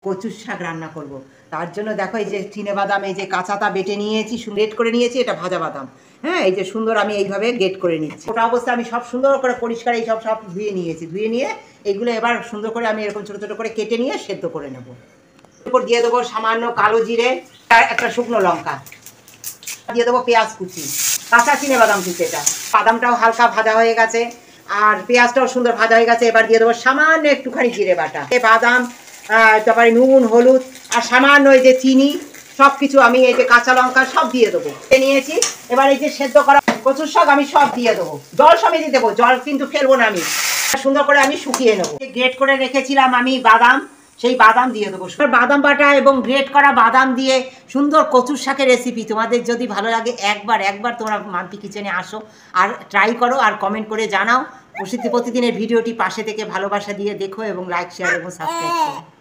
কচুর শাক রান্না করব। তার জন্য দেখো এই যে চিনেবাদাম এই যে কাঁচাটা বেটে নিয়েছি, গ্রেট করে নিয়েছি, এটা ভাজা বাদাম। হ্যাঁ, এই যে সুন্দর আমি এইভাবে গ্রেট করে নিচ্ছি। ওটা অবস্থা আমি সব সুন্দর করে পরিষ্কার এই সব ধুয়ে নিয়েছি। ধুয়ে নিয়ে এইগুলো এবার সুন্দর করে আমি এরকম ছোটো ছোটো করে কেটে নিয়ে সেদ্ধ করে নেব। এরপর দিয়ে দেবো সামান্য কালো জিরে আর একটা শুকনো লঙ্কা, দিয়ে দেবো পেঁয়াজ কুচি, কাঁচা চিনেবাদাম কুচি। এটা বাদামটাও হালকা ভাজা হয়ে গেছে আর পেঁয়াজটাও সুন্দর ভাজা হয়ে গেছে। এবার দিয়ে দেবো সামান্য একটুখানি জিরে বাটা, বাদাম, তারপরে নুন, হলুদ আর সামান্য এই যে চিনি, সব কিছু আমি এই যে কাঁচা লঙ্কা সব দিয়ে দেবো। নিয়েছি এবার এই যে সেদ্ধ করা কচুর শাক আমি সব দিয়ে দেবো, জল সমেত দেবো, জল কিন্তু ফেলবো না। আমি সুন্দর করে আমি শুকিয়ে নেবো। গ্রেট করে রেখেছিলাম আমি বাদাম, সেই বাদাম দিয়ে দেবো। বাদাম বাটা এবং গ্রেট করা বাদাম দিয়ে সুন্দর কচুর শাকের রেসিপি। তোমাদের যদি ভালো লাগে একবার তোমরা মাম্পি কিচেনে আসো আর ট্রাই করো আর কমেন্ট করে জানাও। প্রতিদিনের ভিডিওটি পাশে থেকে ভালোবাসা দিয়ে দেখো এবং লাইক, শেয়ার এবং সাবস্ক্রাইব করো।